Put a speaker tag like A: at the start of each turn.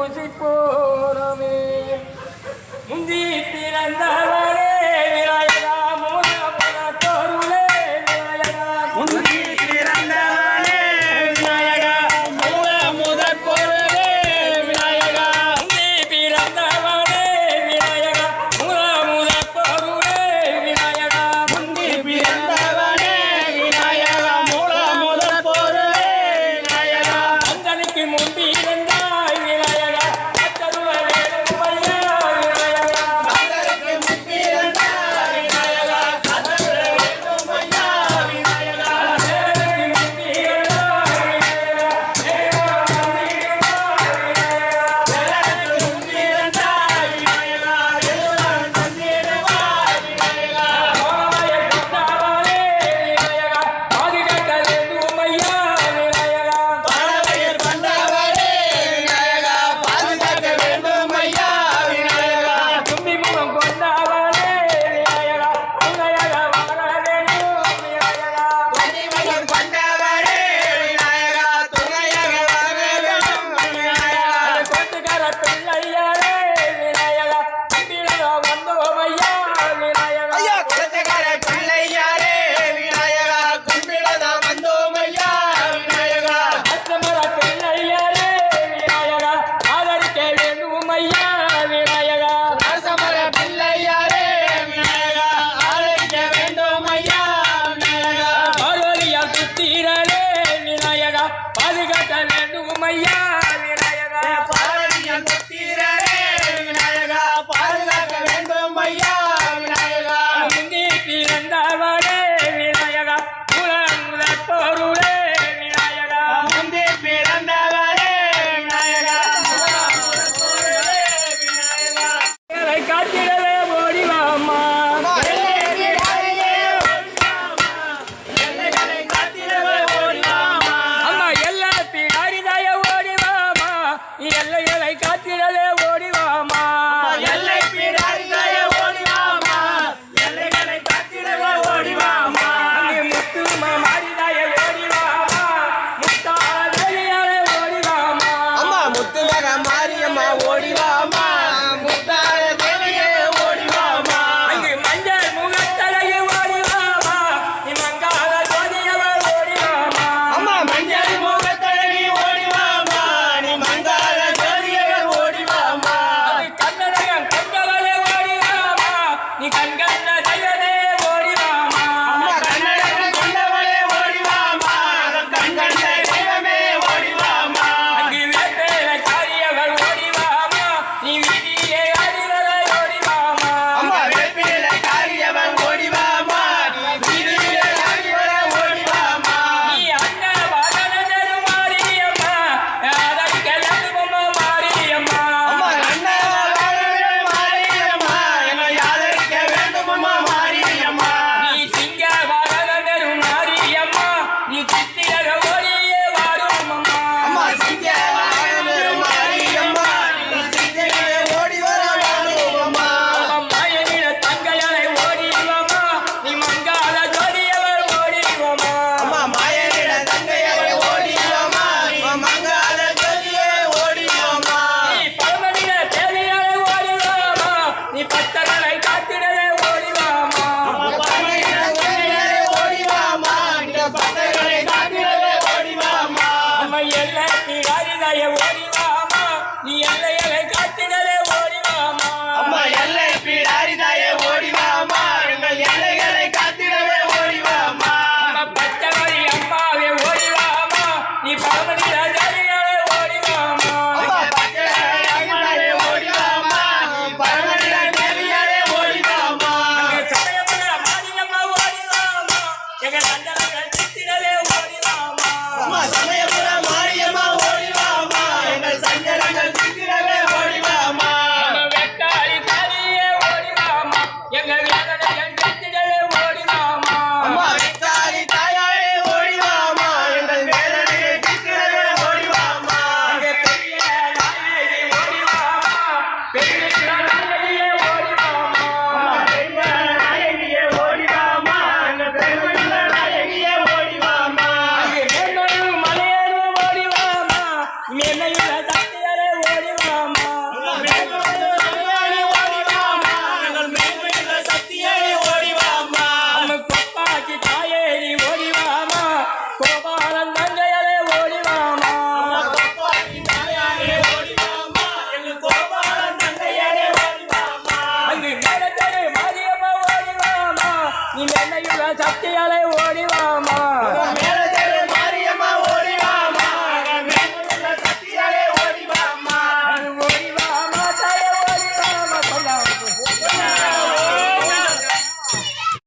A: பூசி போனமே முந்தி பிறந்தவரே விநாயகா மூலமுத தோருளே விநாயகா முந்தி பிறந்தவரே விநாயகா மூலமுத பொருளே விநாயகா முந்தி பிறந்தவரே விநாயகா மூலமுத பொருளே விநாயகா முந்தி பிறந்தவரே விநாயகா மூலமுத பொருளே விநாயகா அந்தனுக்கு முந்தி பாதுகாக்க வேண்டும் ஐயா விநாயகா பாரதியம் புத்திரரே விநாயகா பாதுகாக்க வேண்டும் ஐயா விநாயகா முந்தி பிறந்தவரே விநாயகா மூலமுத பொருளே விநாயகா முந்தி பிறந்தவரே விநாயகா மூலமுத பொருளே விநாயகா காத்திடவே ஓடிவாமா எல்லைகளை காத்திடலே ஓடிவாமா எல்லை பிடாரிதாய ஓடிவாமா எல்லைகளை காத்திடவே ஓடிவாமா முத்துமா மாரிதாய ஓடிவாமா முத்தாரே ஓடிவாமா அம்மா முத்துமக மாரியம்மா ஓடிவாமா முத்தார தேவியே ஓடிவாமா அங்கு மஞ்சள் முகத்தலைய ஓடிவாமா நீ மங்காத ஜோதியவ ஓடிவாமா அம்மா மஞ்சள் முகத்தலைய ஓடிவாமா நீ மங்கா நீ கண்கண்ட தெய்வமே ஓடிவாமா கண்ணழகன் கொண்டவளே ஓடிவாமா கண்கண்ட தெய்வமே ஓடிவாமா அங்கு வேட்டையில காரியவள் ஓடிவாமா நீ வீதியே அடிவரை ஓடிவாமா அம்மா வேட்டையில காரியவள் ஓடிவாமா நீ வீதியே அடிவரை ஓடிவாமா நீ அண்ண வாதன மாரியம்மா அதற்கு லகுமம்மா மாரியம்மா அம்மா அண்ண நீ சிங்க வாரகரு மாரியம்மா நீ சித்திர ஓடியே வாருமம்மா அம்மா சிங்க வாரகரு மாரியம்மா நீ சித்திர ஓடி வர வாருமம்மா அம்மா எனிட தங்கையரை ஓடிவம்மா நீ மங்காத ஜோதியவர் ஓடிவம்மா அம்மா மாயனிட தங்கையரை ஓடிவம்மா நீ மங்காத ஜோதியே ஓடிவம்மா நீ பரமனிட தேவியரை ஓடிவம்மா நீ பக்தர்களை காத்திடவே ஓடிவாமா எல்லை பிடாரிதாய ஓடிவாமா நீ எல்லைகளை காத்திடவே ஓடிவாமா அம்மா எல்லை பிடாரிதாய ஓடிவாமா எங்கள் எல்லைகளை காத்திடவே ஓடிவாமா அம்மா பச்சவரி அம்மாவே ஓடிவாமா நீ பரமணி ராஜாரியாலே ஓடிவாமா அம்மா பச்சவரி அம்மாவே ஓடிவாமா நீ பரமணி ராஜாரியாலே ஓடிவாமா சக்தி